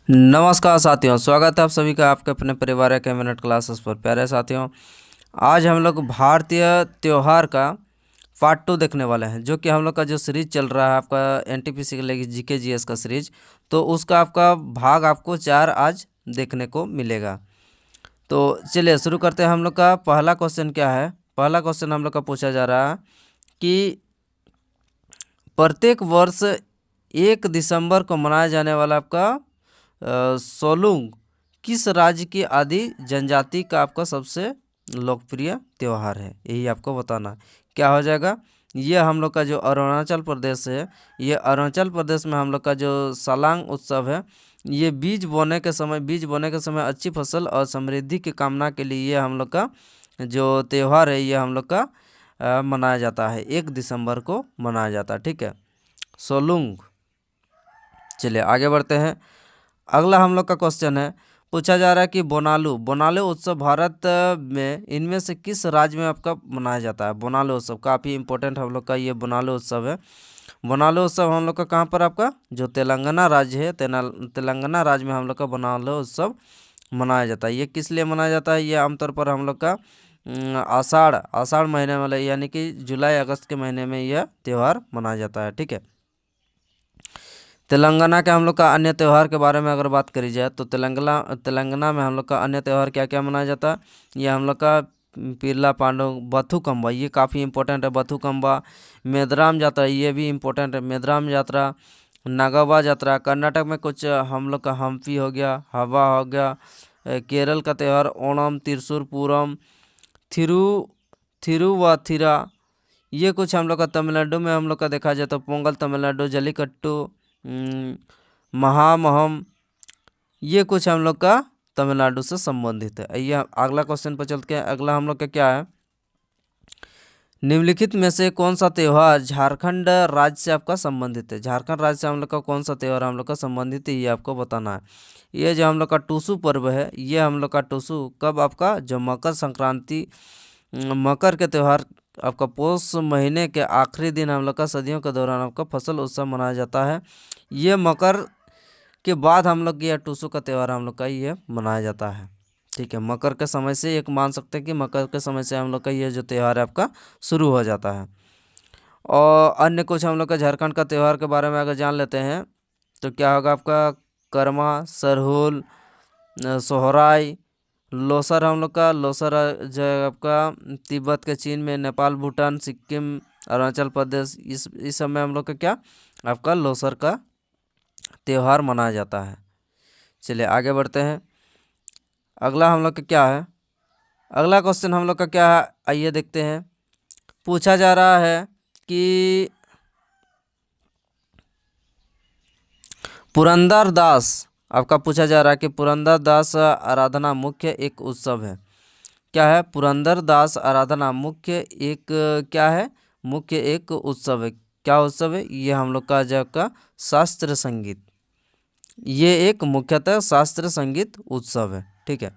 नमस्कार साथियों, स्वागत है आप सभी का आपके अपने परिवार के मिनट क्लासेस पर। प्यारे साथियों, आज हम लोग भारतीय त्यौहार का पार्ट 2 देखने वाले हैं, जो कि हम लोग का जो सीरीज चल रहा है आपका एनटीपीसी के लिए जीके जीएस का सीरीज। तो उसका आपका भाग आपको 4 आज देखने को मिलेगा। तो चलिए शुरू करते हैं। हम लोग का पहला क्वेश्चन क्या है? पहला क्वेश्चन हम लोग का पूछा जा रहा है कि प्रत्येक वर्ष 1 दिसंबर को मनाया जाने वाला आपका सोलुंग किस राज्य की आदि जनजाति का आपका सबसे लोकप्रिय त्यौहार है? यही आपको बताना है। क्या हो जाएगा? ये हम लोग का जो अरुणाचल प्रदेश है, ये अरुणाचल प्रदेश में हम लोग का जो सलांग उत्सव है, ये बीज बोने के समय अच्छी फसल और समृद्धि की कामना के लिए ये हम लोग का जो त्यौहार है, ये हम लोग का मनाया जाता है। 1 दिसंबर को मनाया जाता है। ठीक है, सोलुंग। चलिए आगे बढ़ते हैं। अगला हम लोग का क्वेश्चन है, पूछा जा रहा है कि बोनालू बोनालू उत्सव भारत में इनमें से किस राज्य में आपका मनाया जाता है? बोनालू उत्सव काफ़ी इंपॉर्टेंट हम लोग का ये बोनालू उत्सव है। बोनालू उत्सव हम लोग का कहाँ पर आपका जो तेलंगाना राज्य है, तेलंगाना राज्य में हम लोग का बोनालू उत्सव मनाया जाता है। ये किस लिए मनाया जाता है? ये आमतौर पर हम लोग का आषाढ़ आषाढ़ महीने वाले यानी कि जुलाई अगस्त के महीने में यह त्यौहार मनाया जाता है। ठीक है, तेलंगाना के हम लोग का अन्य त्यौहार के बारे में अगर बात करी जाए तो तेलंगाना में हम लोग का अन्य त्यौहार क्या क्या मनाया जाता है? ये हम लोग का पिरला पांडु, बथुकम्बा, ये काफ़ी इंपॉर्टेंट है। बथुकम्बा, मेदराम यात्रा, ये भी इम्पोर्टेंट है। मेदराम यात्रा, नागावा यात्रा। कर्नाटक में कुछ हम लोग का हम्पी हो गया, हवा हो गया। केरल का त्यौहार ओणम, त्रिशूर पूरम, थिरु थिरुवाथिरा। ये कुछ हम लोग का तमिलनाडु में हम लोग का देखा जाए तो पोंगल तमिलनाडु, जल्लीकट्टू, महामहम, ये कुछ हम लोग का तमिलनाडु से संबंधित है। ये अगला क्वेश्चन पर चलते हैं। अगला हम लोग का क्या है? निम्नलिखित में से कौन सा त्यौहार झारखंड राज्य से आपका संबंधित है? झारखंड राज्य से हम लोग का कौन सा त्यौहार हम लोग का संबंधित है, ये आपको बताना है। ये जो हम लोग का टूसू पर्व है, ये हम लोग का टूसू कब आपका जो मकर संक्रांति, मकर के त्यौहार आपका पौष महीने के आखिरी दिन हम लोग का सदियों के दौरान आपका फसल उत्सव मनाया जाता है। ये मकर के बाद हम लोग ये टूसू का त्यौहार हम लोग का ये मनाया जाता है। ठीक है, मकर के समय से एक मान सकते हैं कि मकर के समय से हम लोग का ये जो त्यौहार है आपका शुरू हो जाता है। और अन्य कुछ हम लोग का झारखंड का त्यौहार के बारे में अगर जान लेते हैं तो क्या होगा आपका कर्मा, सरहुल, सोहराय, लोसर। हम लोग का लोसर जो है आपका तिब्बत के चीन में, नेपाल, भूटान, सिक्किम, अरुणाचल प्रदेश, इस समय हम लोग का क्या आपका लोसर का त्यौहार मनाया जाता है। चलिए आगे बढ़ते हैं। अगला हम लोग का क्या है? अगला क्वेश्चन हम लोग का क्या है, आइए देखते हैं। पूछा जा रहा है कि पुरंदर दास, आपका पूछा जा रहा है कि पुरंदर दास आराधना मुख्य एक उत्सव है। क्या है? पुरंदर दास आराधना मुख्य एक क्या है? मुख्य एक उत्सव है। क्या उत्सव है? ये हम लोग का जो का शास्त्र संगीत, ये एक मुख्यतः शास्त्र संगीत उत्सव है। ठीक है,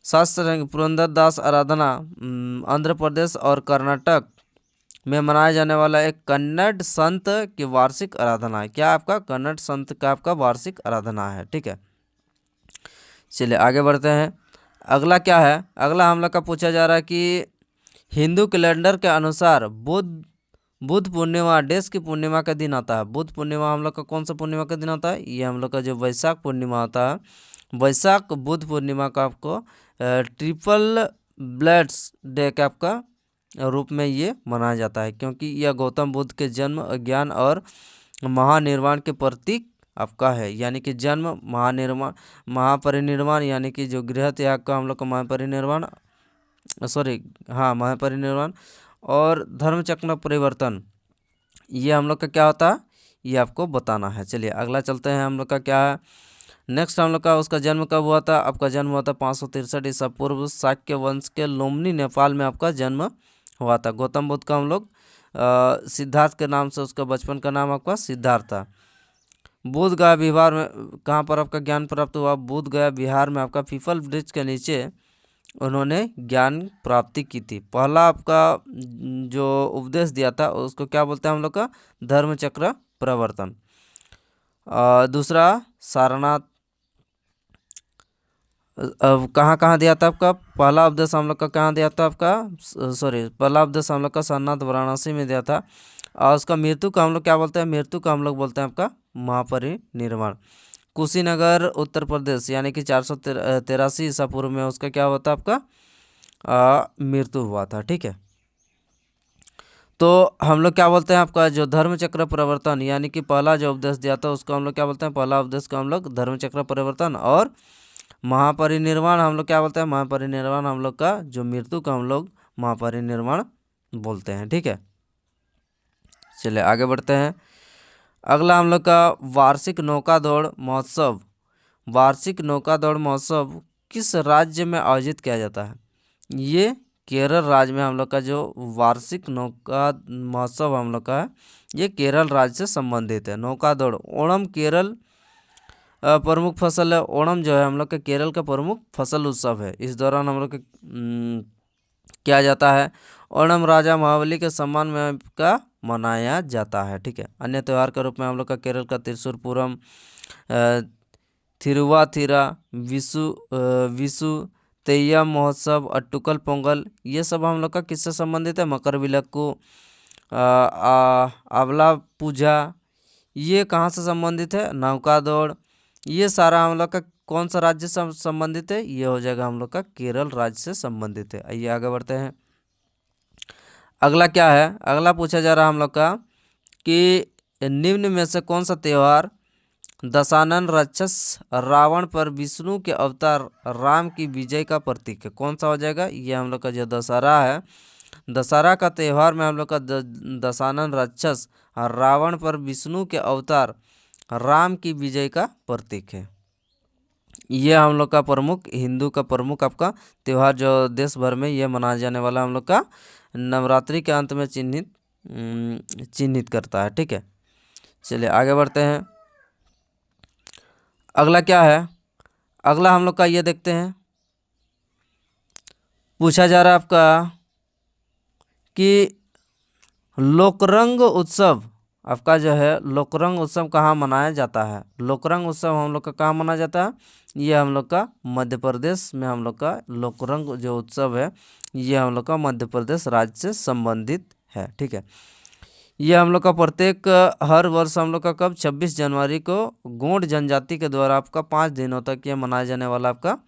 शास्त्र संगीत पुरंदर दास आराधना आंध्र प्रदेश और कर्नाटक में मनाया जाने वाला एक कन्नड़ संत की वार्षिक आराधना है। क्या आपका कन्नड़ संत का आपका वार्षिक आराधना है। ठीक है, चलिए आगे बढ़ते हैं। अगला क्या है? अगला हम लोग का पूछा जा रहा है कि हिंदू कैलेंडर के अनुसार बुद्ध पूर्णिमा डेस की पूर्णिमा का दिन आता है। बुद्ध पूर्णिमा हम लोग का कौन सा पूर्णिमा का दिन आता है? ये हम लोग का जो वैशाख पूर्णिमा आता है। वैशाख बुद्ध पूर्णिमा का आपको ट्रिपल ब्लेड्स डे का आपका रूप में ये मनाया जाता है, क्योंकि यह गौतम बुद्ध के जन्म, ज्ञान और महानिर्वाण के प्रतीक आपका है। यानी कि जन्म, महानिर्वाण, महापरिनिर्वाण, यानी कि जो गृह त्याग का हम लोग का महापरिनिर्वाण, सॉरी हाँ महापरिनिर्वाण, और धर्म चक्र परिवर्तन, ये हम लोग का क्या होता है, ये आपको बताना है। चलिए अगला चलते हैं। हम लोग का क्या है नेक्स्ट? हम लोग का उसका जन्म कब हुआ था? आपका जन्म हुआ था 563 ईसा पूर्व, शाक्य वंश के लुम्बिनी नेपाल में आपका जन्म हुआ था। गौतम बुद्ध का हम लोग सिद्धार्थ के नाम से उसका बचपन का नाम आपका सिद्धार्थ था। बोध गया बिहार में कहाँ पर आपका ज्ञान प्राप्त हुआ? बोध गया बिहार में आपका पीपल वृक्ष के नीचे उन्होंने ज्ञान प्राप्ति की थी। पहला आपका जो उपदेश दिया था उसको क्या बोलते हैं हम लोग का? धर्म चक्र प्रवर्तन। दूसरा सारनाथ अब कहाँ कहाँ दिया था आपका? पहला उपदेश हम लोग का कहाँ दिया था आपका? सॉरी, पहला उपदेश हम लोग का सारनाथ वाराणसी में दिया था। और उसका मृत्यु का हम लोग क्या बोलते हैं? मृत्यु का हम लोग बोलते हैं आपका महापरिनिर्वाण। कुशीनगर उत्तर प्रदेश यानी कि 483 ईसा पूर्व में उसका क्या होता है आपका? मृत्यु हुआ था। ठीक है, तो हम लोग क्या बोलते हैं आपका जो धर्म चक्र परिवर्तन यानी कि पहला जो उपदेश दिया था उसको हम लोग क्या बोलते हैं? पहला उपदेश का हम लोग धर्म चक्र परिवर्तन। और महापरिनिर्वाण हम लोग क्या बोलते हैं? महापरिनिर्वाण हम लोग का जो मृत्यु का हम लोग महापरिनिर्वाण बोलते हैं। ठीक है, चलिए आगे बढ़ते हैं। अगला हम लोग का वार्षिक नौका दौड़ महोत्सव। वार्षिक नौका दौड़ महोत्सव किस राज्य में आयोजित किया जाता है? ये केरल राज्य में हम लोग का जो वार्षिक नौका महोत्सव हम लोग का है, ये केरल राज्य से संबंधित है। नौका दौड़ ओणम केरल प्रमुख फसल है। ओणम जो है हम लोग के केरल का प्रमुख फसल उत्सव है। इस दौरान हम लोग के किया जाता है। ओणम राजा महाबली के सम्मान में का मनाया जाता है। ठीक है, अन्य त्यौहार के रूप में हम लोग का केरल का त्रिशूर पूरम, थिरुवाथिरा, विशु तेय्यम महोत्सव, अट्टुकल पोंगल, ये सब हम लोग का किससे संबंधित है? मकर विलक्कू, आंवला पूजा, ये कहाँ से संबंधित है? नौका दौड़। ये सारा हम लोग का कौन सा राज्य से संबंधित है? ये हो जाएगा हम लोग का केरल राज्य से संबंधित है। आइए आगे बढ़ते हैं। अगला क्या है? अगला पूछा जा रहा है हम लोग का कि निम्न में से कौन सा त्यौहार दशानन राक्षस रावण पर विष्णु के अवतार राम की विजय का प्रतीक है? कौन सा हो जाएगा? ये हम लोग का जो दशहरा है, दशहरा का त्यौहार में हम लोग का दशानन राक्षस रावण पर विष्णु के अवतार राम की विजय का प्रतीक है। ये हम लोग का प्रमुख हिंदू का प्रमुख आपका त्यौहार जो देश भर में ये मनाया जाने वाला हम लोग का नवरात्रि के अंत में चिन्हित करता है। ठीक है, चलिए आगे बढ़ते हैं। अगला क्या है? अगला हम लोग का ये देखते हैं, पूछा जा रहा है आपका कि लोकरंग उत्सव आपका जो है लोकरंग उत्सव कहाँ मनाया जाता है? लोकरंग उत्सव हम लोग का कहाँ मनाया जाता है? ये हम लोग का मध्य प्रदेश में हम लोग का लोकरंग जो उत्सव है ये हम लोग का मध्य प्रदेश राज्य से संबंधित है। ठीक है, ये हम लोग का प्रत्येक हर वर्ष हम लोग का कब 26 जनवरी को गोंड जनजाति के द्वारा आपका 5 दिनों तक ये मनाया जाने वाला आपका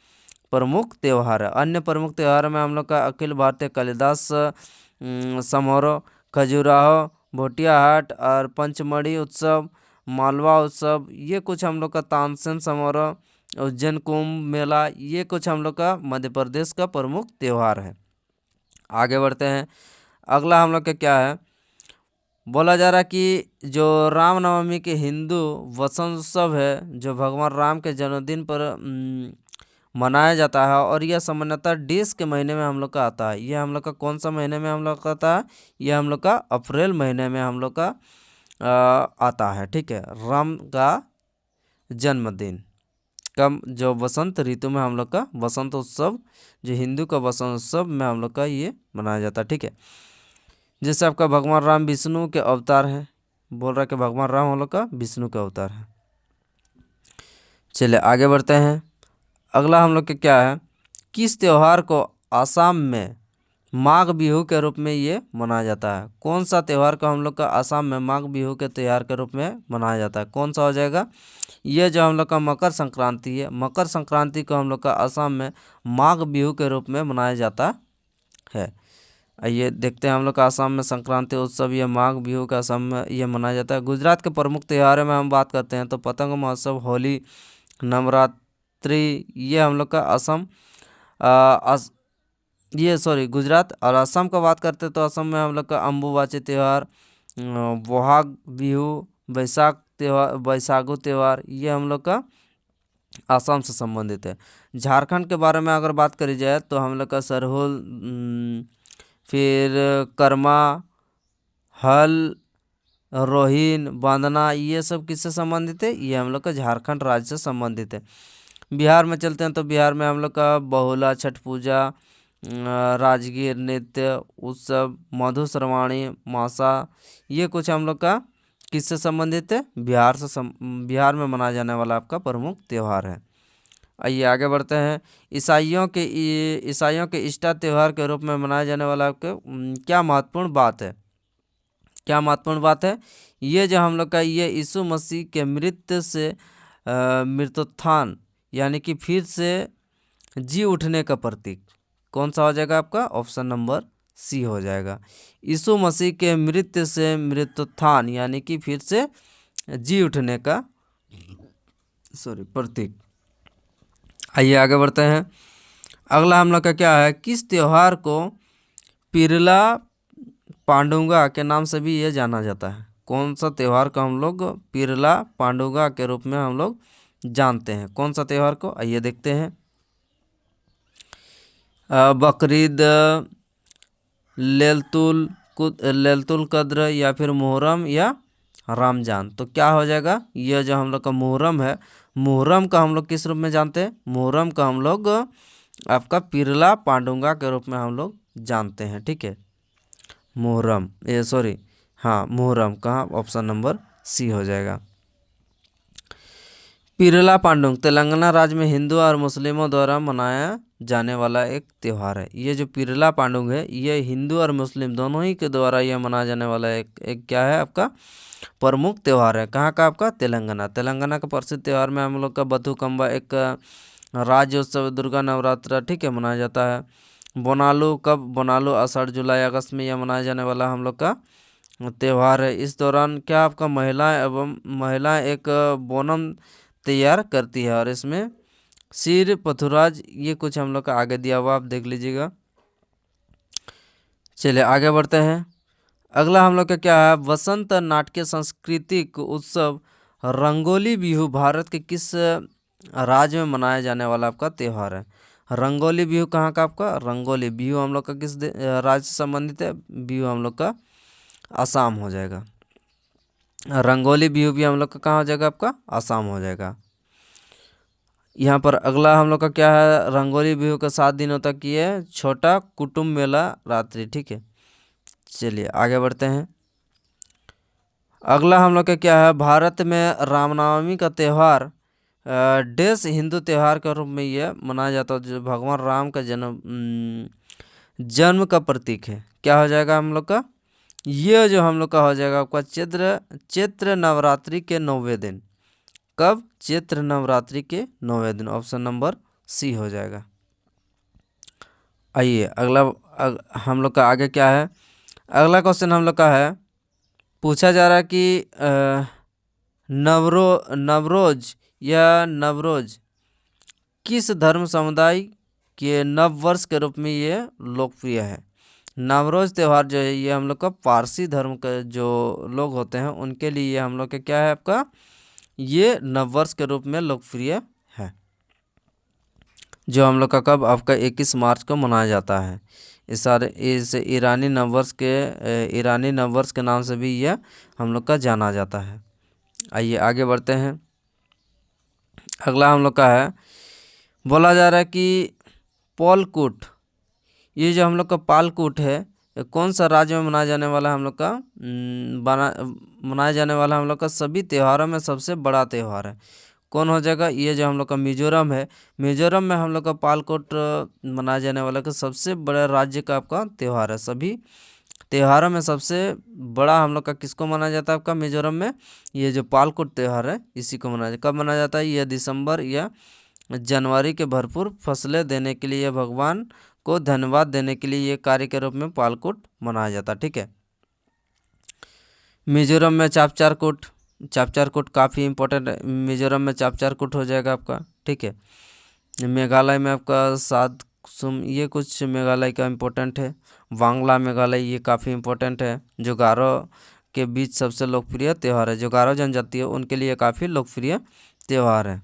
प्रमुख त्यौहार है। अन्य प्रमुख त्यौहार में हम लोग का अखिल भारतीय कालिदास समारोह, खजुराहो, भोटिया हाट और पंचमढ़ी उत्सव, मालवा उत्सव, ये कुछ हम लोग का तानसेन समारोह, उज्जैन कुंभ मेला, ये कुछ हम लोग का मध्य प्रदेश का प्रमुख त्यौहार है। आगे बढ़ते हैं। अगला हम लोग का क्या है? बोला जा रहा है कि जो रामनवमी के हिंदू वसंत उत्सव है जो भगवान राम के जन्मदिन पर मनाया जाता है और यह सामान्यतः डेस के महीने में हम लोग का आता है। यह हम लोग का कौन सा महीने में हम लोग का आता है? यह हम लोग का अप्रैल महीने में हम लोग का आता है। ठीक है, राम का जन्मदिन कब? जो वसंत ऋतु में हम लोग का वसंत उत्सव जो हिंदू का वसंत उत्सव में हम लोग का ये मनाया जाता है। ठीक है, जैसे आपका भगवान राम विष्णु के अवतार हैं, बोल रहा है कि भगवान राम हम लोग का विष्णु के अवतार है। चलिए आगे बढ़ते हैं। अगला हम लोग के क्या है? किस त्यौहार को असम में माघ बिहू के रूप में ये मनाया जाता है? कौन सा त्यौहार को हम लोग का असम में माघ बिहू के त्यौहार के रूप में मनाया जाता है? कौन सा हो जाएगा? ये जो हम लोग का मकर संक्रांति है, मकर संक्रांति को हम लोग का असम में माघ बिहू के रूप में मनाया जाता है। आइए देखते हैं हम लोग का असम में संक्रांति उत्सव ये माघ बिहू का असम में ये मनाया जाता है। गुजरात के प्रमुख त्योहारों में हम बात करते हैं तो पतंग महोत्सव, होली, नवरात्रि, ये हम लोग का असम ये सॉरी गुजरात और असम का बात करते हैं तो असम में हम लोग का अम्बुबाची त्यौहार, बोहाग बिहू, बैसाख त्यौहार, बैसागु त्यौहार, ये हम लोग का असम से संबंधित है। झारखंड के बारे में अगर बात करी जाए तो हम लोग का सरहुल, फिर कर्मा, हल, रोहिन, बांदना, ये सब किससे संबंधित है? ये हम लोग का झारखंड राज्य से संबंधित है। बिहार में चलते हैं तो बिहार में हम लोग का बहुला, छठ पूजा, राजगीर नृत्य उत्सव, मधुश्रवाणी, मासा, ये कुछ हम लोग का किससे संबंधित है? बिहार में मनाया जाने वाला आपका प्रमुख त्यौहार है। आइए आगे बढ़ते हैं। ईसाइयों के ईस्टर त्यौहार के रूप में मनाए जाने वाला आपके क्या महत्वपूर्ण बात है? क्या महत्वपूर्ण बात है? ये जो हम लोग का ये यीशु मसीह के मृत्यु से मृत्युत्थान यानी कि फिर से जी उठने का प्रतीक कौन सा हो जाएगा आपका? ऑप्शन नंबर सी हो जाएगा। यीशु मसीह के मृत्यु से मृत्युत्थान यानी कि फिर से जी उठने का प्रतीक। आइए आगे बढ़ते हैं। अगला हम लोग का क्या है? किस त्योहार को पिरला पांडुंगा के नाम से भी ये जाना जाता है? कौन सा त्योहार को हम लोग पिरला पांडुंगा के रूप में हम लोग जानते हैं? कौन सा त्योहार को? आइए देखते हैं। बकरीद, लैलतुल कद्र या फिर मुहर्रम या रमजान। तो क्या हो जाएगा? ये जो हम लोग का मुहर्रम है, मुहर्रम का हम लोग किस रूप में जानते हैं? मुहर्रम का हम लोग आपका पिरला पांडुंगा के रूप में हम लोग जानते हैं। ठीक है, मुहर्रम हाँ मुहर्रम कहाँ? ऑप्शन नंबर सी हो जाएगा। पिरला पांडुंग तेलंगाना राज्य में हिंदू और मुस्लिमों द्वारा मनाया जाने वाला एक त्यौहार है। ये जो पिरला पांडुंग है ये हिंदू और मुस्लिम दोनों ही के द्वारा यह मनाया जाने वाला एक क्या है आपका? प्रमुख त्यौहार है। कहाँ का? आपका तेलंगाना का प्रसिद्ध त्यौहार में हम लोग का बथुकम्बा एक राज्य उत्सव दुर्गा नवरात्र ठीक है मनाया जाता है। बोनालू कब? बोनालू आषाढ़ जुलाई अगस्त में यह मनाया जाने वाला हम लोग का त्यौहार है। इस दौरान क्या आपका महिलाएं एक बोनम तैयार करती है और इसमें सिर पथुराज ये कुछ हम लोग का आगे दिया हुआ आप देख लीजिएगा। चलिए आगे बढ़ते हैं। अगला हम लोग का क्या है? वसंत नाट्य सांस्कृतिक उत्सव रंगोली बिहू भारत के किस राज्य में मनाया जाने वाला आपका त्यौहार है? रंगोली बिहू कहाँ का? आपका रंगोली बिहू हम लोग का किस राज्य से संबंधित है? बिहू हम लोग का असम हो जाएगा। रंगोली बिहू भी हम लोग का कहाँ हो जाएगा? आपका असम हो जाएगा। यहाँ पर अगला हम लोग का क्या है? रंगोली बिहू का 7 दिनों तक ये छोटा कुटुंब मेला रात्रि। ठीक है, चलिए आगे बढ़ते हैं। अगला हम लोग का क्या है? भारत में रामनवमी का त्यौहार देश हिंदू त्यौहार के रूप में ये मनाया जाता है जो भगवान राम का जन्म का प्रतीक है। क्या हो जाएगा हम लोग का? ये जो हम लोग का हो जाएगा आपका चैत्र नवरात्रि के 9वें दिन। कब? चैत्र नवरात्रि के 9वें दिन। ऑप्शन नंबर सी हो जाएगा। आइए अगला हम लोग का आगे क्या है? अगला क्वेश्चन हम लोग का है पूछा जा रहा है कि नवरोज किस धर्म समुदाय के नव वर्ष के रूप में ये लोकप्रिय है? नवरोज त्यौहार जो है ये हम लोग का पारसी धर्म के जो लोग होते हैं उनके लिए ये हम लोग का क्या है आपका? ये नववर्ष के रूप में लोकप्रिय है जो हम लोग का कब? आपका 21 मार्च को मनाया जाता है। इस ईरानी नववर्ष के नाम से भी यह हम लोग का जाना जाता है। आइए आगे बढ़ते हैं। अगला हम लोग का है बोला जा रहा है कि पोलकुट ये जो हम लोग का पालकुट है ये कौन सा राज्य में मनाया जाने वाला हम लोग का मनाया जाने वाला हम लोग का सभी त्योहारों में सबसे बड़ा त्यौहार है? कौन हो जाएगा? ये जो हम लोग का मिजोरम है, मिजोरम में हम लोग का पालकोट मनाया जाने वाला का सबसे बड़ा राज्य का आपका त्यौहार है। सभी त्योहारों में सबसे बड़ा हम लोग का किसको मनाया जाता है? आपका मिजोरम में ये जो पालकोट त्यौहार है इसी को मनाया कब मनाया जाता है? यह दिसंबर या जनवरी के भरपूर फसलें देने के लिए भगवान को धन्यवाद देने के लिए ये कार्य के रूप में पालकुट मनाया जाता है। ठीक है, मिजोरम में चापचारकूट काफ़ी इंपॉर्टेंट है। मिजोरम में चापचारकूट हो जाएगा आपका। ठीक है, मेघालय में आपका सातसुम ये कुछ मेघालय का इम्पोर्टेंट है। वांगला मेघालय ये काफ़ी इम्पोर्टेंट है जो गारो के बीच सबसे लोकप्रिय त्यौहार है। जो गारो जनजाति है उनके लिए काफ़ी लोकप्रिय त्यौहार है।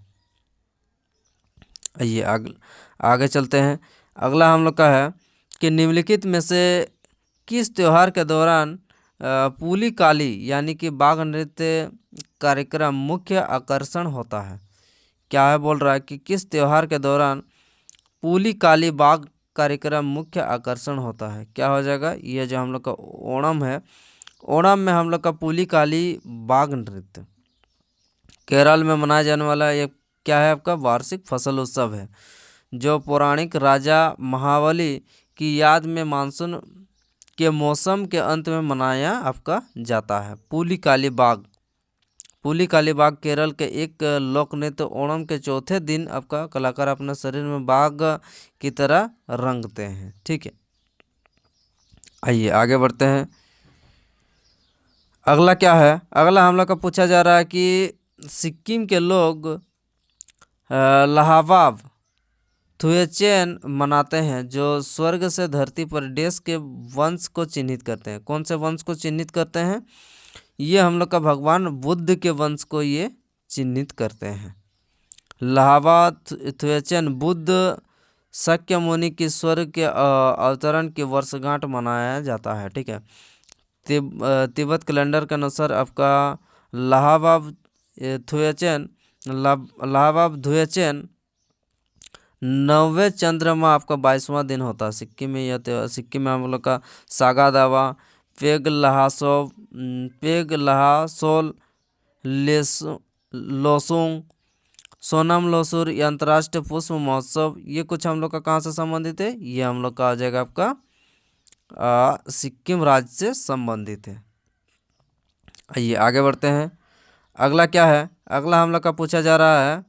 आइए आगे चलते हैं। अगला हम लोग का है कि निम्नलिखित में से किस त्यौहार के दौरान पूली काली यानी कि बाघ नृत्य कार्यक्रम मुख्य आकर्षण होता है? क्या है? बोल रहा है कि किस त्यौहार के दौरान पूली काली बाघ कार्यक्रम मुख्य आकर्षण होता है? क्या हो जाएगा? ये जो हम लोग का ओणम है, ओणम में हम लोग का पूली काली बाघ नृत्य केरल में मनाया जाने वाला एक क्या है आपका वार्षिक फसल उत्सव है, जो पौराणिक राजा महाबली की याद में मानसून के मौसम के अंत में मनाया आपका जाता है। पुली काली बाग केरल के एक लोक नृत्य ओणम के चौथे दिन आपका कलाकार अपने शरीर में बाघ की तरह रंगते हैं। ठीक है, आइए आगे बढ़ते हैं। अगला क्या है, अगला हम लोग का पूछा जा रहा है कि सिक्किम के लोग लहावाब थुएचेन मनाते हैं, जो स्वर्ग से धरती पर देश के वंश को चिन्हित करते हैं। कौन से वंश को चिन्हित करते हैं? ये हम लोग का भगवान बुद्ध के वंश को ये चिन्हित करते हैं। लहावा थुएचेन बुद्ध शक्य मुनि की स्वर्ग के अवतरण की वर्षगांठ मनाया जाता है। ठीक है, तिब्बत कैलेंडर के अनुसार आपका लहाबाब थुएचेन 90वें चंद्रमा आपका 22वां दिन होता है सिक्किम में। यह त्योहार सिक्किम में हम लोग का सागा दावा, पेग लहासोल, लोसुंग, सोनम लोसुर, ये अंतर्राष्ट्रीय पुष्प महोत्सव, ये कुछ हम लोग का कहाँ से संबंधित है? ये हम लोग का आ जाएगा आपका सिक्किम राज्य से संबंधित है। आइए आगे बढ़ते हैं। अगला क्या है, अगला हम लोग का पूछा जा रहा है,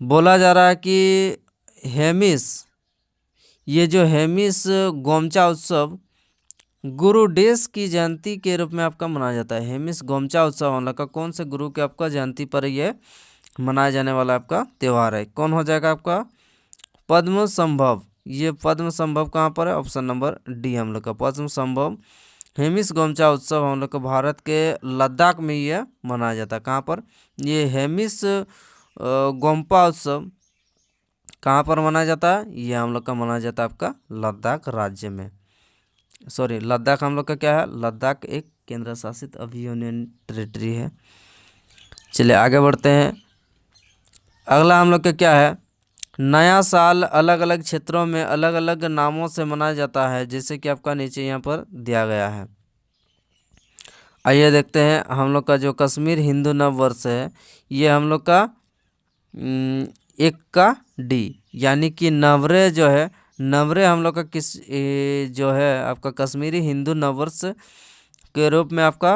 बोला जा रहा है कि हेमिस, ये जो हेमिस गोमचा उत्सव गुरु डेस की जयंती के रूप में आपका मनाया जाता है। हेमिस गोमचा उत्सव हम लोग का कौन से गुरु के आपका जयंती पर ये मनाया जाने वाला आपका त्यौहार है? कौन हो जाएगा आपका? पद्म संभव। ये पद्म संभव कहाँ पर है? ऑप्शन नंबर डी हम लोग का पद्म संभव। हेमिस गोमचा उत्सव हम लोग को भारत के लद्दाख में ये मनाया जाता है। कहाँ पर? ये हेमिस गोम्पा उत्सव कहाँ पर मनाया जाता है? ये हम लोग का मनाया जाता है आपका लद्दाख राज्य में। सॉरी, लद्दाख हम लोग का क्या है? लद्दाख एक केंद्र शासित अभी यूनियन टेरिटरी है। चलिए आगे बढ़ते हैं। अगला हम लोग का क्या है, नया साल अलग अलग क्षेत्रों में अलग अलग नामों से मनाया जाता है, जैसे कि आपका नीचे यहाँ पर दिया गया है। आइए देखते हैं। हम लोग का जो कश्मीर हिंदू नव वर्ष है, ये हम लोग का 1 का डी, यानी कि नवरे जो है, नवरे हम लोग का जो है आपका कश्मीरी हिंदू नववर्ष के रूप में आपका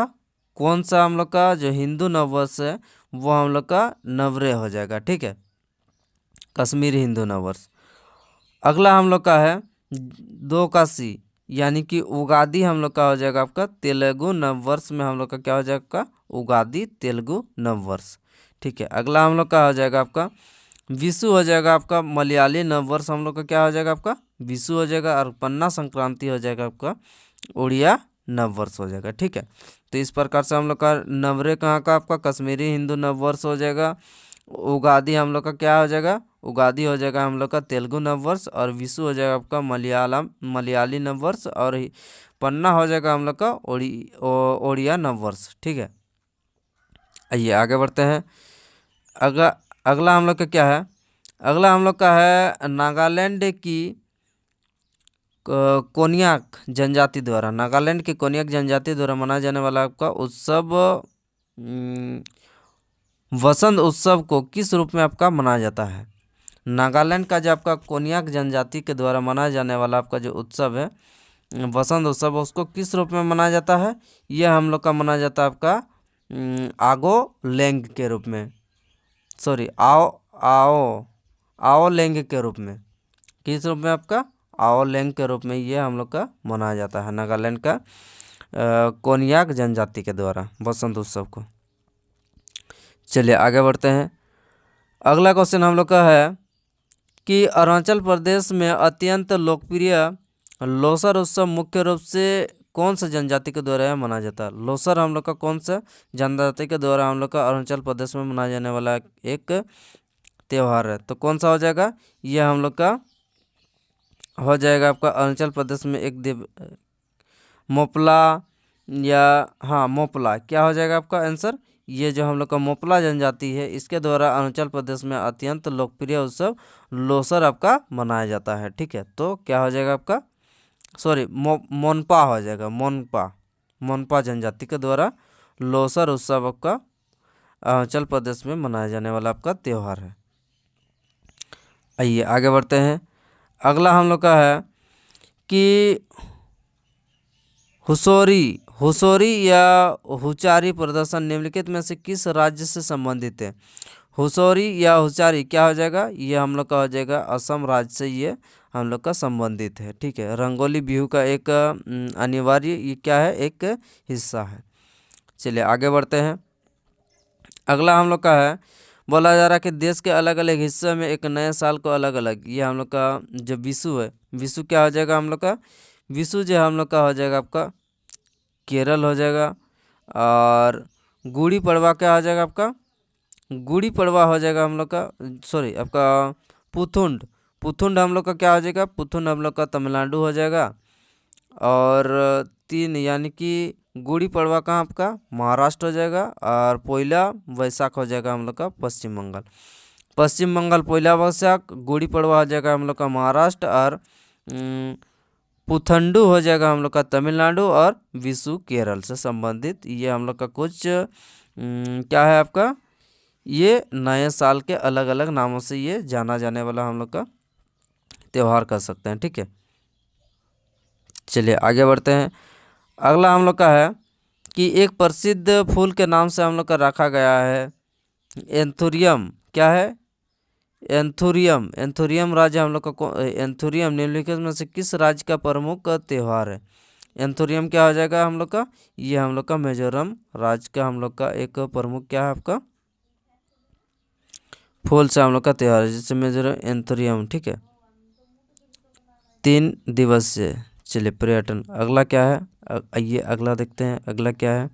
कौन सा हम लोग का जो हिंदू नववर्ष है वो हम लोग का नवरे हो जाएगा। ठीक है, कश्मीरी हिंदू नववर्ष। अगला हम लोग का है 2 का सी, यानी कि उगादी हम लोग का हो जाएगा आपका तेलुगु नववर्ष में हम लोग का क्या हो जाएगा आपका उगादी तेलुगु नववर्ष। ठीक है, अगला हम लोग का हो जाएगा आपका विशु हो जाएगा आपका मलयाली नववर्ष हम लोग का क्या हो जाएगा आपका विशु हो जाएगा, और पन्ना संक्रांति हो जाएगा आपका उड़िया नववर्ष हो जाएगा। ठीक है, तो इस प्रकार से हम लोग का नवरे कहाँ का आपका कश्मीरी हिंदू नववर्ष हो जाएगा। उगादी हम लोग का क्या हो जाएगा? उगादी हो जाएगा हम लोग का तेलुगु नववर्ष, और विशु हो जाएगा आपका मलयाली नववर्ष, और पन्ना हो जाएगा हम लोग का ओड़िया नववर्ष। ठीक है, आइए आगे बढ़ते हैं। अगला हम लोग का क्या है, अगला हम लोग का है नागालैंड की कोन्याक जनजाति द्वारा, नागालैंड की कोन्याक जनजाति द्वारा मनाया जाने वाला आपका उत्सव वसंत उत्सव को किस रूप में आपका मनाया जाता है? नागालैंड का जो आपका कोन्याक जनजाति के द्वारा मनाया जाने वाला आपका जो उत्सव है वसंत उत्सव, उसको किस रूप में मनाया जाता है? यह हम लोग का मनाया जाता है आपका आगो लेंग के रूप में, सॉरी आओ लेंग के रूप में। किस रूप में आपका? आओ लेंग के रूप में ये हम लोग का मनाया जाता है नागालैंड का कोन्याक जनजाति के द्वारा वसंत उत्सव को। चलिए आगे बढ़ते हैं। अगला क्वेश्चन हम लोग का है कि अरुणाचल प्रदेश में अत्यंत लोकप्रिय लोसर उत्सव मुख्य रूप से कौन सा जनजाति के द्वारा मनाया जाता है? लोसर हम लोग का कौन सा जनजाति के द्वारा हम लोग का अरुणाचल प्रदेश में मनाया जाने वाला एक त्यौहार है, तो कौन सा हो जाएगा? यह हम लोग का हो जाएगा आपका अरुणाचल प्रदेश में एक मोपला, या हाँ मोपला क्या हो जाएगा आपका आंसर? ये जो हम लोग का मोपला जनजाति है इसके द्वारा अरुणाचल प्रदेश में अत्यंत लोकप्रिय उत्सव लोसर आपका मनाया जाता है। ठीक है, तो क्या हो जाएगा आपका सॉरी मोनपा हो जाएगा, मोनपा जनजाति के द्वारा लोसर उत्सव आपका अरुणाचल प्रदेश में मनाया जाने वाला आपका त्यौहार है। आइए आगे बढ़ते हैं। अगला हम लोग का है कि हुसोरी हुसोरी या हुचारी प्रदर्शन निम्नलिखित में से किस राज्य से संबंधित है? हुसोरी या हुचारी क्या हो जाएगा? ये हम लोग का हो जाएगा असम राज्य से ये हम लोग का संबंधित है। ठीक है, रंगोली बिहू का एक अनिवार्य ये क्या है, एक हिस्सा है। चलिए आगे बढ़ते हैं। अगला हम लोग का है, बोला जा रहा है कि देश के अलग अलग हिस्सों में एक नए साल को अलग अलग, ये हम लोग का जो विशु है, विशु क्या हो जाएगा हम लोग का? विशु जो हम लोग का हो जाएगा आपका केरल हो जाएगा। और गुड़ी पड़वा क्या हो जाएगा आपका? गुड़ी पड़वा हो जाएगा हम लोग का, सॉरी आपका पुथुंड, पुथुंड हम लोग का क्या हो जाएगा? पुथुंड हम लोग का तमिलनाडु हो जाएगा। और 3 यानी कि गुड़ी पड़वा कहाँ आपका? महाराष्ट्र हो जाएगा। और पोइला वैशाख हो जाएगा हम लोग का पश्चिम बंगाल। पश्चिम बंगाल पोइला वैशाख, गुड़ी पड़वा हो जाएगा हम लोग का महाराष्ट्र। और पुथंडू हो जाएगा हम लोग का तमिलनाडु। और विशु केरल से संबंधित ये हम लोग का कुछ क्या है आपका, ये नए साल के अलग अलग नामों से ये जाना जाने वाला हम लोग का त्यौहार कर सकते हैं। ठीक है, चलिए आगे बढ़ते हैं। अगला हम लोग का है कि एक प्रसिद्ध फूल के नाम से हम लोग का रखा गया है एंथुरियम, क्या है? एंथुरियम। एंथुरियम राज्य हम लोग का एंथुरियम निम्नलिखित में से किस राज्य का प्रमुख त्यौहार है? एंथुरियम क्या हो जाएगा हम लोग का? ये हम लोग का मिजोरम राज्य का हम लोग का एक प्रमुख क्या है आपका फूल से हम लोग का त्यौहार है, जिससे मिजोरम एंथुरियम। ठीक है, 3 दिवसीय। चलिए पर्यटन, अगला क्या है? आइए अगला देखते हैं, अगला क्या है?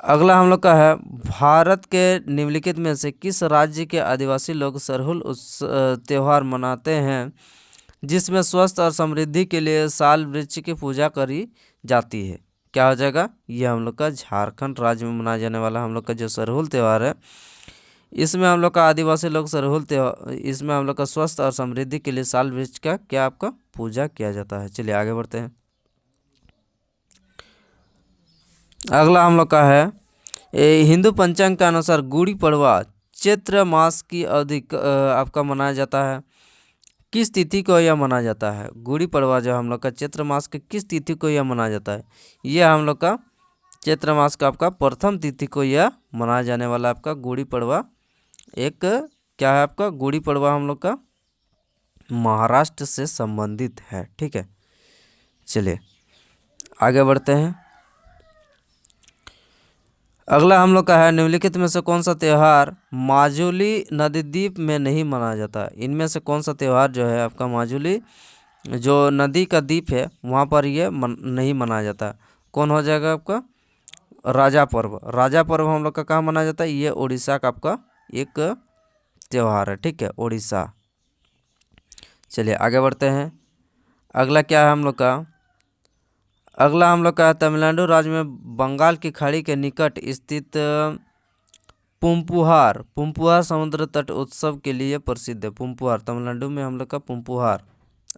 अगला हम लोग का है, भारत के निम्नलिखित में से किस राज्य के आदिवासी लोग सरहुल त्यौहार मनाते हैं, जिसमें स्वास्थ्य और समृद्धि के लिए साल वृक्ष की पूजा करी जाती है? क्या हो जाएगा? ये हम लोग का झारखंड राज्य में मनाया जाने वाला हम लोग का जो सरहुल त्यौहार है, इसमें हम लोग का आदिवासी लोग सरहुल त्यौहार, इसमें हम लोग का स्वास्थ्य और समृद्धि के लिए साल वृक्ष का क्या आपका पूजा किया जाता है। चलिए आगे बढ़ते हैं। अगला हम लोग का है, हिंदू पंचांग के अनुसार गुड़ी पड़वा चैत्र मास की अवधि आपका मनाया जाता है। किस तिथि को यह मनाया जाता है? गुड़ी पड़वा जो हम लोग का चैत्र मास के किस तिथि को यह मनाया जाता है? यह हम लोग का चैत्र मास का आपका प्रथम तिथि को यह मनाया जाने वाला आपका गुड़ी पड़वा एक क्या है आपका? गुड़ी पड़वा हम लोग का महाराष्ट्र से संबंधित है। ठीक है, चलिए आगे बढ़ते हैं। अगला हम लोग का है, निम्नलिखित में से कौन सा त्यौहार माजुली नदीद्वीप में नहीं मनाया जाता? इनमें से कौन सा त्यौहार जो है आपका माजुली जो नदी का द्वीप है वहाँ पर ये नहीं मनाया जाता? कौन हो जाएगा आपका? राजा पर्व। राजा पर्व हम लोग का कहाँ मनाया जाता है? ये उड़ीसा का आपका एक त्यौहार है। ठीक है, उड़ीसा। चलिए आगे बढ़ते हैं। अगला क्या है हम लोग का? अगला हम लोग का है, तमिलनाडु राज्य में बंगाल की खाड़ी के निकट स्थित पुम्पुहार, पुम्पुहार समुद्र तट उत्सव के लिए प्रसिद्ध है। पुम्पुहार तमिलनाडु में हम लोग का पुम्पुहार,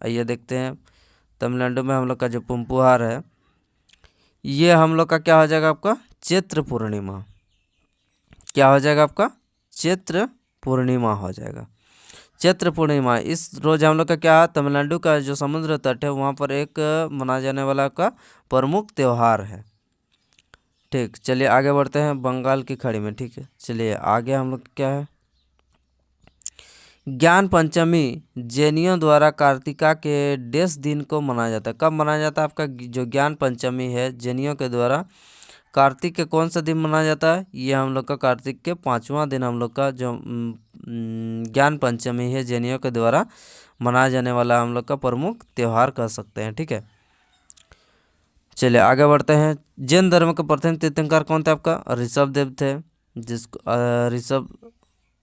आइए देखते हैं। तमिलनाडु में हम लोग का जो पुम्पुहार है, ये हम लोग का क्या हो जाएगा आपका? चैत्र पूर्णिमा। क्या हो जाएगा आपका? चैत्र पूर्णिमा हो जाएगा। चैत्र पूर्णिमा इस रोज हम लोग का क्या है? तमिलनाडु का जो समुद्र तट है वहाँ पर एक मनाया जाने वाला का प्रमुख त्यौहार है। ठीक, चलिए आगे बढ़ते हैं। बंगाल की खाड़ी में, ठीक है, चलिए आगे हम लोग क्या है? ज्ञान पंचमी जैनियों द्वारा कार्तिका के डेस दिन को मनाया जाता है। कब मनाया जाता है आपका जो ज्ञान पंचमी है जैनियों के द्वारा? कार्तिक के कौन सा दिन मनाया जाता है? ये हम लोग का कार्तिक के 5वां दिन हम लोग का जो ज्ञान पंचमी है जैनियों के द्वारा मनाया जाने वाला हम लोग का प्रमुख त्यौहार कह सकते हैं। ठीक है, चलिए आगे बढ़ते हैं। जैन धर्म के प्रथम तीर्थंकर कौन थे आपका? ऋषभ देव थे, जिसको ऋषभ,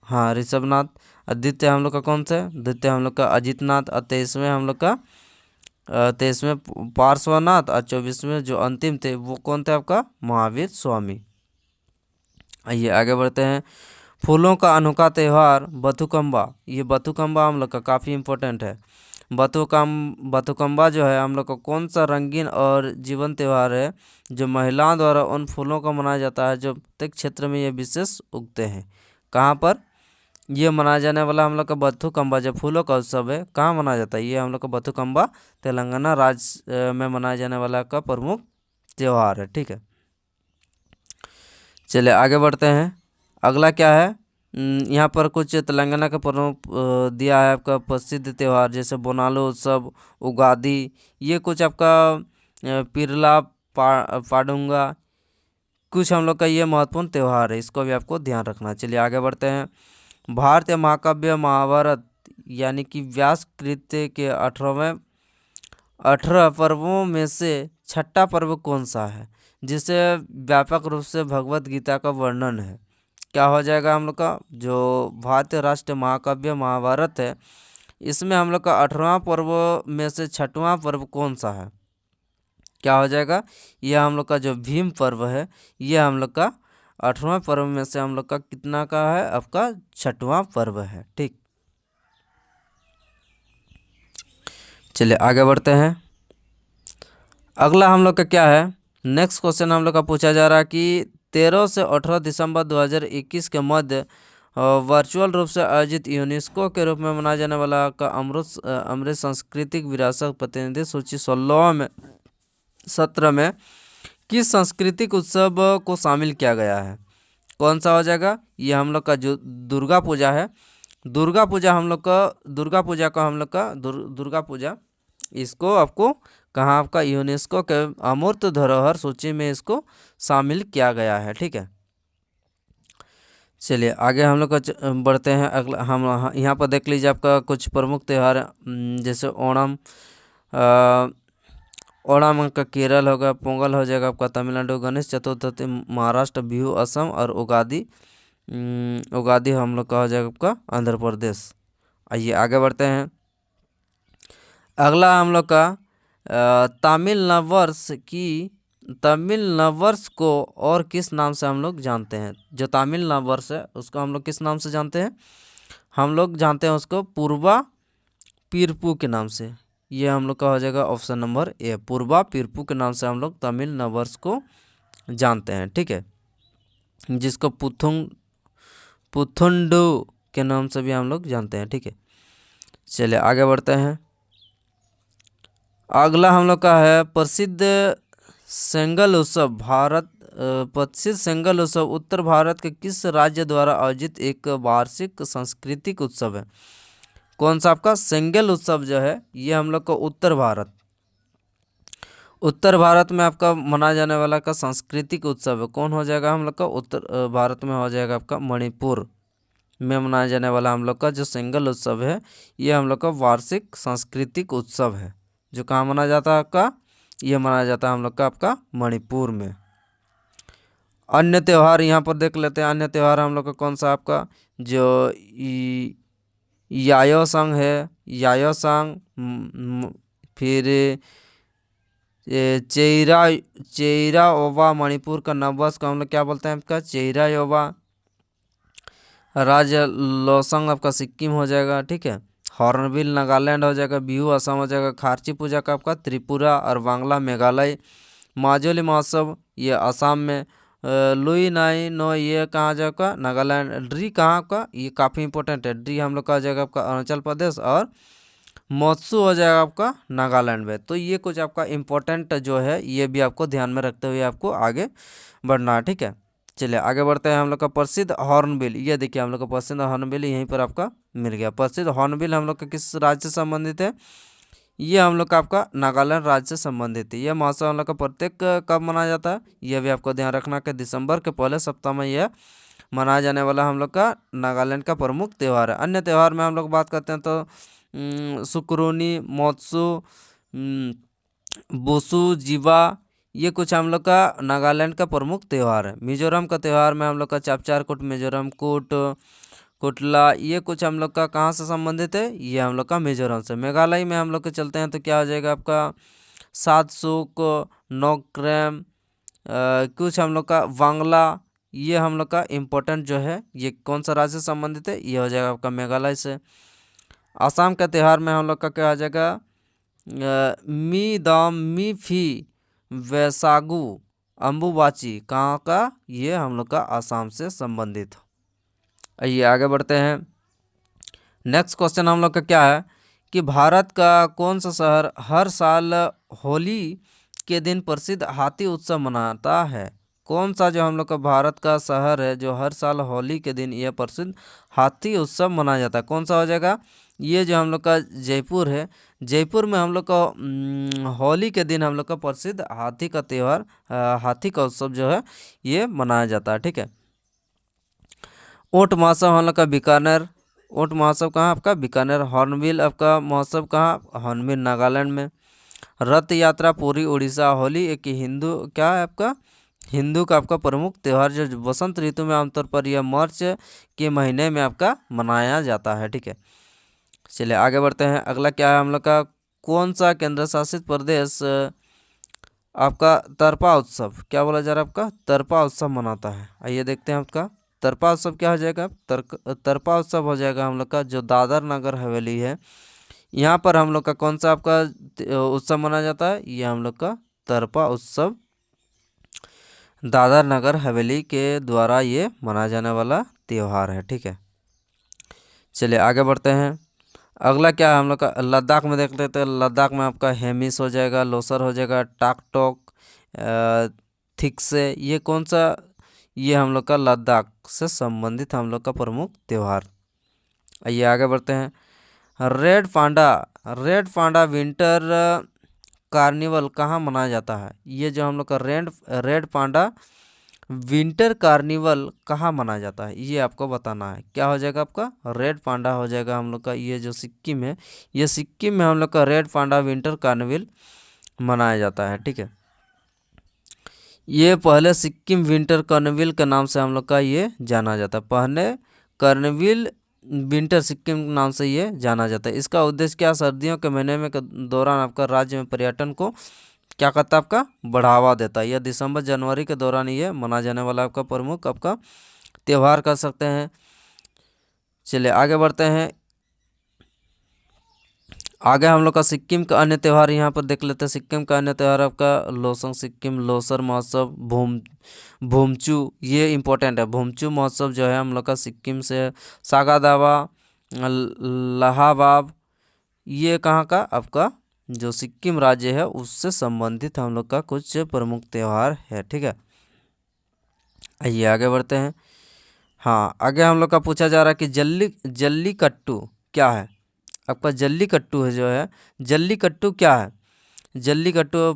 हाँ ऋषभनाथ। द्वितीय हम लोग का कौन सा? द्वितीय हम लोग का अजितनाथ। और 23वें हम लोग का 23वें पार्श्वनाथ। और 24वें जो अंतिम थे वो कौन थे आपका? महावीर स्वामी। आइए आगे बढ़ते हैं। फूलों का अनोखा त्यौहार बथुकम्बा, ये बथुकम्बा हम लोग का काफ़ी इम्पोर्टेंट है। बथुकम्बा जो है हम लोग का कौन सा रंगीन और जीवन त्यौहार है जो महिलाओं द्वारा उन फूलों को मनाया जाता है जो प्रत्येक क्षेत्र में ये विशेष उगते हैं। कहाँ पर ये मनाया जाने वाला हम लोग का बथुकम्बा जो फूलों का उत्सव है कहाँ मनाया जाता है? ये हम लोग का बथुकम्बा तेलंगाना राज्य में मनाया जाने वाला का प्रमुख त्यौहार है। ठीक है, चलिए आगे बढ़ते हैं। अगला क्या है? यहाँ पर कुछ तेलंगाना का प्रमुख दिया है आपका प्रसिद्ध त्यौहार, जैसे बोनालो उत्सव, उगादी, ये कुछ आपका पिरला पाडुंगा, कुछ हम लोग का ये महत्वपूर्ण त्यौहार है, इसको भी आपको ध्यान रखना। चलिए आगे बढ़ते हैं। भारतीय महाकाव्य महाभारत यानी कि व्यास कृत्य के 18 पर्वों में से छठा पर्व कौन सा है जिसे व्यापक रूप से भगवत गीता का वर्णन है? क्या हो जाएगा हम लोग का जो भारतीय राष्ट्रीय महाकाव्य महाभारत है, इसमें हम लोग का 18वां पर्व में से छठवां पर्व कौन सा है? क्या हो जाएगा? यह हम लोग का जो भीम पर्व है, यह हम लोग का 18वां पर्व में से हम लोग का कितना का है? आपका छठवां पर्व है। ठीक, चलिए आगे बढ़ते हैं। अगला हम लोग का क्या है? नेक्स्ट क्वेश्चन हम लोग का पूछा जा रहा है कि 13 से 18 दिसंबर 2021 के मध्य वर्चुअल रूप से आयोजित यूनेस्को के रूप में मनाया जाने वाला का अमृत सांस्कृतिक विरासत प्रतिनिधि सूची 16 में किस सांस्कृतिक उत्सव को शामिल किया गया है? कौन सा हो जाएगा? ये हम लोग का जो दुर्गा पूजा है, दुर्गा पूजा इसको आपको कहाँ आपका यूनेस्को के अमूर्त धरोहर सूची में इसको शामिल किया गया है। ठीक है, चलिए आगे हम लोग का बढ़ते हैं। अगला हम यहाँ पर देख लीजिए आपका कुछ प्रमुख त्यौहार, जैसे ओणम का केरल होगा, पोंगल हो जाएगा आपका तमिलनाडु, गणेश चतुर्थी महाराष्ट्र, बिहू असम और उगादी हम लोग का हो जाएगा आपका आंध्र प्रदेश। आइए आगे बढ़ते हैं। अगला हम लोग का तमिल नववर्ष को और किस नाम से हम लोग जानते हैं? जो तमिल नववर्ष है उसको हम लोग किस नाम से जानते हैं? हम लोग जानते हैं उसको पूर्वा पिरपू के नाम से। ये हम लोग का हो जाएगा ऑप्शन नंबर ए, पूर्वा पिरपू के नाम से हम लोग तमिल नववर्ष को जानते हैं। ठीक है, जिसको पुथुंडू के नाम से भी हम लोग जानते हैं। ठीक है, चलिए आगे बढ़ते हैं। अगला हम लोग का है प्रसिद्ध सेंगल उत्सव उत्तर भारत के किस राज्य द्वारा आयोजित एक वार्षिक सांस्कृतिक उत्सव है? कौन सा आपका सेंगल उत्सव जो है ये हम लोग का उत्तर भारत में आपका मनाया जाने वाला का सांस्कृतिक उत्सव है। कौन हो जाएगा हम लोग का? उत्तर भारत में हो जाएगा आपका मणिपुर में मनाया जाने वाला हम लोग का जो सेंगल उत्सव है, ये हम लोग का वार्षिक सांस्कृतिक उत्सव है। जो कहाँ मनाया जाता है आपका? ये मनाया जाता है हम लोग का आपका मणिपुर में। अन्य त्यौहार यहाँ पर देख लेते हैं। अन्य त्यौहार हम लोग का कौन सा आपका जो यायोसंग है, फिर चेइरा ओवा मणिपुर का नववर्ष को हम लोग क्या बोलते हैं आपका? चेइरा ओवा। राज्य लोसंग आपका सिक्किम हो जाएगा। ठीक है, हॉर्नबिल नागालैंड हो जाएगा, बिहू असम हो जाएगा, खारची पूजा का आपका त्रिपुरा और बांग्ला मेघालय, माजुली महोत्सव ये असम में, लुई नाई नो ये कहाँ जाएगा? नागालैंड, ड्री कहाँ का? ये काफ़ी इंपॉर्टेंट है, ड्री हम लोग का जाएगा आपका अरुणाचल प्रदेश, और मोत्सू हो जाएगा आपका नागालैंड में। तो ये कुछ आपका इम्पोर्टेंट जो है ये भी आपको ध्यान में रखते हुए आपको आगे बढ़ना है। ठीक है, चलिए आगे बढ़ते हैं। हम लोग का प्रसिद्ध हॉर्नबिल, ये देखिए हम लोग का प्रसिद्ध हॉर्नबिल यहीं पर आपका मिल गया। प्रसिद्ध हॉर्नबिल हम लोग का किस राज्य से संबंधित है? ये हम लोग का आपका नागालैंड राज्य से संबंधित है। यह महोत्सव हम लोग का प्रत्येक कब मनाया जाता है? यह भी आपको ध्यान रखना कि दिसंबर के पहले सप्ताह में यह मनाया जाने वाला हम लोग का नागालैंड का प्रमुख त्यौहार है। अन्य त्यौहार में हम लोग बात करते हैं तो सुकुरोनी, मोत्सू, बुसु, जीवा, ये कुछ हम लोग का नागालैंड का प्रमुख त्यौहार है। मिजोरम का त्यौहार में हम लोग का चापचारकूट, मिजोरम कूट, कुटला, ये कुछ हम लोग का कहाँ से संबंधित है? ये हम लोग का मिजोरम से। मेघालय में हम लोग के चलते हैं तो क्या हो जाएगा आपका? सातसुक, नोक्रेम, कुछ हम लोग का वांगला, ये हम लोग का इम्पोर्टेंट जो है ये कौन सा राज्य से संबंधित है? ये हो जाएगा आपका मेघालय से। आसाम के त्यौहार में हम लोग का क्या आ जाएगा, मी दाम मी फी वैसागु अम्बुबाची, कहाँ का, ये हम लोग का आसाम से संबंधित। आइए आगे बढ़ते हैं। नेक्स्ट क्वेश्चन हम लोग का क्या है कि भारत का कौन सा शहर हर साल होली के दिन प्रसिद्ध हाथी उत्सव मनाता है। कौन सा जो हम लोग का भारत का शहर है जो हर साल होली के दिन यह प्रसिद्ध हाथी उत्सव मनाया जाता है, कौन सा हो जाएगा, ये जो हम लोग का जयपुर है। जयपुर में हम लोग का होली के दिन हम लोग का प्रसिद्ध हाथी का त्यौहार, हाथी का उत्सव जो है ये मनाया जाता है। ठीक है। ऊँट महोत्सव हम लोग का बीकानेर, ऊँट महोत्सव कहाँ आपका, बीकानेर। हॉर्नबिल आपका महोत्सव कहाँ, हॉर्नबिल नागालैंड में। रथ यात्रा पूरी उड़ीसा। होली एक हिंदू क्या है आपका, हिंदू का आपका प्रमुख त्यौहार जो बसंत ऋतु में आमतौर पर यह मार्च के महीने में आपका मनाया जाता है। ठीक है। चलिए आगे बढ़ते हैं। अगला क्या है हम लोग का, कौन सा केंद्र शासित प्रदेश आपका तरपा उत्सव, क्या बोला जा रहा है आपका, तरपा उत्सव मनाता है। आइए देखते हैं आपका तरपा उत्सव क्या हो जाएगा, तरपा उत्सव हो जाएगा हम लोग का जो दादर नगर हवेली है, यहाँ पर हम लोग का कौन सा आपका उत्सव मनाया जाता है, ये हम लोग का तरपा उत्सव दादर नगर हवेली के द्वारा ये मनाया जाने वाला त्यौहार है। ठीक है। चलिए आगे बढ़ते हैं। अगला क्या है हम लोग का, लद्दाख में देख लेते हैं। लद्दाख में आपका हेमिस हो जाएगा, लोसर हो जाएगा, टाकटोक, थिक्से, ये कौन सा, ये हम लोग का लद्दाख से संबंधित हम लोग का प्रमुख त्यौहार। आइए आगे बढ़ते हैं। Red panda, red panda winter carnival कहाँ मनाया जाता है, ये जो हम लोग का रेड पांडा विंटर कार्निवल कहाँ मनाया जाता है, ये आपको बताना है। क्या हो जाएगा आपका, रेड पांडा हो जाएगा हम लोग का, ये जो सिक्किम है, ये सिक्किम में हम लोग का रेड पांडा विंटर कार्निवल मनाया जाता है। ठीक है। ये पहले सिक्किम विंटर कार्निवल के नाम से हम लोग का ये जाना जाता है, पहले कार्निवल विंटर सिक्किम नाम से ये जाना जाता है। इसका उद्देश्य क्या, सर्दियों के महीने में के दौरान आपका राज्य में पर्यटन को क्या करता है, आपका बढ़ावा देता है। यह दिसंबर जनवरी के दौरान ये मनाया जाने वाला आपका प्रमुख आपका त्यौहार कर सकते हैं। चलिए आगे बढ़ते हैं। आगे हम लोग का सिक्किम का अन्य त्यौहार यहाँ पर देख लेते हैं। सिक्किम का अन्य त्यौहार आपका लोसंग सिक्किम, लोसर महोत्सव, भूमचू, ये इम्पोर्टेंट है। भूमचू महोत्सव जो है हम लोग का सिक्किम से। सागा दावा, लहाबाब, ये कहाँ का आपका जो सिक्किम राज्य है उससे संबंधित हम लोग का कुछ प्रमुख त्यौहार है। ठीक है। आइए आगे बढ़ते हैं। हाँ, आगे हम लोग का पूछा जा रहा है कि जल्लीकट्टू क्या है आपका, जल्लीकट्टू है जो है, जल्लीकट्टू क्या है, जल्लीकट्टू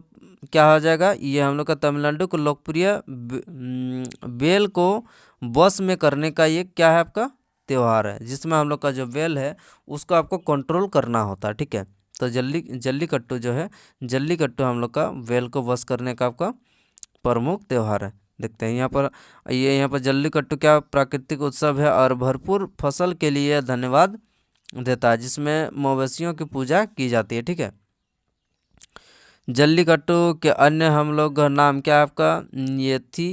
क्या हो जाएगा, ये हम लोग का तमिलनाडु को लोकप्रिय बेल को बस में करने का ये क्या है आपका त्यौहार है, जिसमें हम लोग का जो बेल है उसको आपको कंट्रोल करना होता है। ठीक है। तो जल्लीकट्टू जो है, जल्लीकट्टू हम लोग का बेल को बस करने का आपका प्रमुख त्यौहार है। देखते हैं यहाँ पर, ये यहाँ पर जल्लीकट्टू क्या प्राकृतिक उत्सव है और भरपूर फसल के लिए धन्यवाद देता है, जिसमें मवेशियों की पूजा की जाती है। ठीक है। जल्लीकट्टू के अन्य हम लोग नाम क्या है आपका, ये थी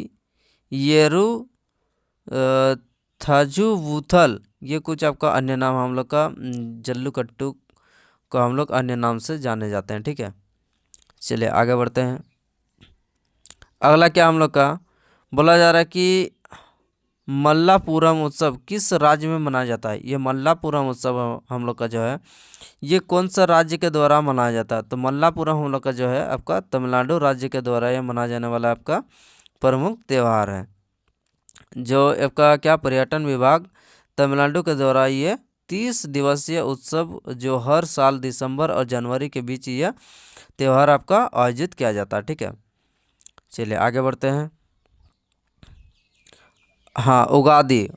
येरू, थाजुवूथल, ये कुछ आपका अन्य नाम हम लोग का जल्लीकट्टू को हम लोग अन्य नाम से जाने जाते हैं। ठीक है। चलिए आगे बढ़ते हैं। अगला क्या हम लोग का बोला जा रहा है कि मल्लापुरम उत्सव किस राज्य में मनाया जाता है। ये मल्लापुरम उत्सव हम लोग का जो है ये कौन सा राज्य के द्वारा मनाया जाता है, तो मल्लापुरम हम लोग का जो है आपका तमिलनाडु राज्य के द्वारा ये मनाया जाने वाला आपका प्रमुख त्यौहार है, जो आपका क्या पर्यटन विभाग तमिलनाडु के द्वारा ये 30 दिवसीय उत्सव जो हर साल दिसंबर और जनवरी के बीच यह त्यौहार आपका आयोजित किया जाता है। ठीक है। चलिए आगे बढ़ते हैं। हाँ, उगादी,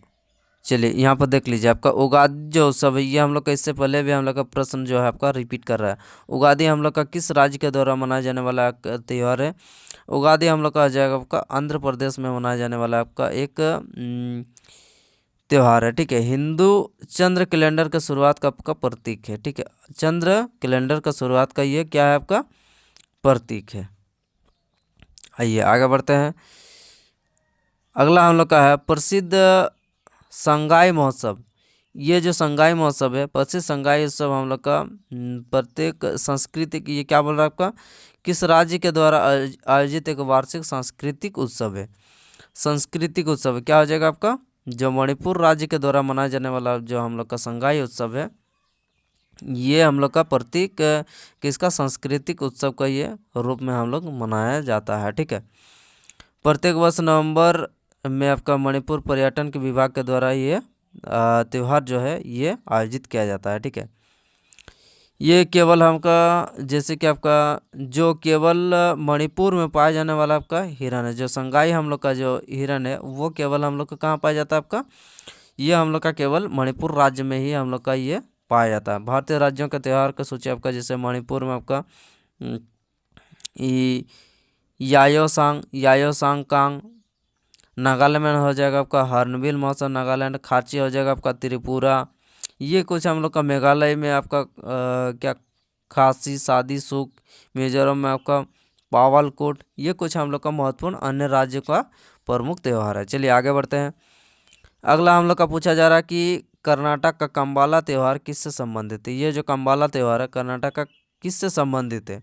चलिए यहाँ पर देख लीजिए आपका उगादी जो उत्सव है ये हम लोग का इससे पहले भी हम लोग का प्रश्न जो है आपका रिपीट कर रहा है। उगादी हम लोग का किस राज्य के द्वारा मनाया जाने वाला त्यौहार है, उगादी हम लोग का आ जाएगा आपका आंध्र प्रदेश में मनाया जाने वाला आपका एक त्यौहार है। ठीक है। हिंदू चंद्र कैलेंडर का शुरुआत का आपका प्रतीक है। ठीक है। चंद्र कैलेंडर का शुरुआत का ये क्या है आपका प्रतीक है। आइए आगे बढ़ते हैं। अगला हम लोग का है प्रसिद्ध संगाई महोत्सव, ये जो संगाई महोत्सव है, प्रसिद्ध संगाई उत्सव हम लोग का प्रत्येक संस्कृति की, ये क्या बोल रहा है आपका, किस राज्य के द्वारा आयोजित एक वार्षिक सांस्कृतिक उत्सव है। सांस्कृतिक उत्सव क्या हो जाएगा आपका, जो मणिपुर राज्य के द्वारा मनाया जाने वाला जो हम लोग का संगाई उत्सव है, ये हम लोग का प्रतीक किसका, सांस्कृतिक उत्सव का ये रूप में हम लोग मनाया जाता है। ठीक है, प्रत्येक वर्ष नवंबर में आपका मणिपुर पर्यटन के विभाग के द्वारा ये त्यौहार जो है ये आयोजित किया जाता है। ठीक है, ये केवल हमका जैसे कि आपका जो केवल मणिपुर में पाया जाने वाला आपका हिरन है, जो संगाई हम लोग का जो हिरन है वो केवल हम लोग का कहाँ पाया जाता है आपका, ये हम लोग का केवल मणिपुर राज्य में ही हम लोग का ये पाया जाता है। भारतीय राज्यों के त्यौहार का सूची आपका, जैसे मणिपुर में आपका यायोसांग कांग, नागालैंड में हो जाएगा आपका हॉर्नबिल महोत्सव नागालैंड, खाची हो जाएगा आपका त्रिपुरा, ये कुछ हम लोग का मेघालय में आपका क्या खासी शादी सुख, मिजोरम में आपका पावलकोट, ये कुछ हम लोग का महत्वपूर्ण अन्य राज्यों का प्रमुख त्यौहार है। चलिए आगे बढ़ते हैं। अगला हम लोग का पूछा जा रहा है कि कर्नाटक का कंबाला त्यौहार किससे संबंधित है। ये जो कंबाला त्यौहार है कर्नाटक का किससे संबंधित है,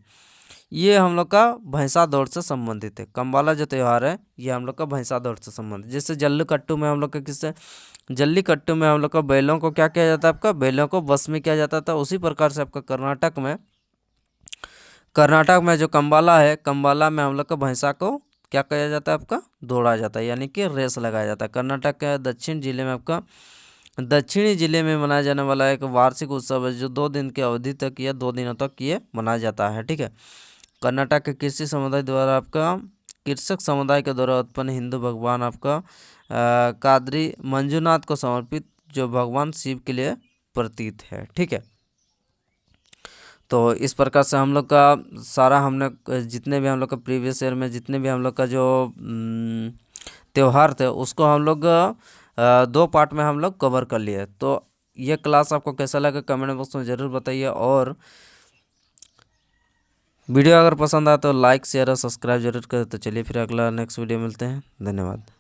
ये हम लोग का भैंसा दौड़ से संबंधित है। कंबाला जो त्यौहार है ये हम लोग का भैंसा दौड़ से संबंधित, जैसे जल्लीकट्टू में हम लोग का किससे, जल्लीकट्टू में हम लोग का बैलों को क्या किया जाता है आपका, बैलों को वश में किया जाता था। उसी प्रकार से आपका कर्नाटक में जो कंबाला है, कंबाला में हम लोग का भैंसा को क्या किया जाता है आपका, दौड़ा जाता है, यानी कि रेस लगाया जाता है। कर्नाटक के दक्षिणी जिले में मनाया जाने वाला एक वार्षिक उत्सव है, जो 2 दिन की अवधि तक या 2 दिनों तक ये मनाया जाता है। ठीक है, कर्नाटक के कृषि समुदाय द्वारा आपका, कृषक समुदाय के द्वारा उत्पन्न हिंदू भगवान आपका कादरी मंजूनाथ को समर्पित, जो भगवान शिव के लिए प्रतीत है। ठीक है, तो इस प्रकार से हम लोग का सारा हमने जितने भी हम लोग का प्रीवियस ईयर में जितने भी हम लोग का जो त्यौहार थे उसको हम लोग 2 पार्ट में हम लोग कवर कर लिए। तो ये क्लास आपको कैसा लगा कमेंट बॉक्स में ज़रूर बताइए, और वीडियो अगर पसंद आए तो लाइक शेयर और सब्सक्राइब जरूर करें। तो चलिए फिर अगला नेक्स्ट वीडियो मिलते हैं, धन्यवाद।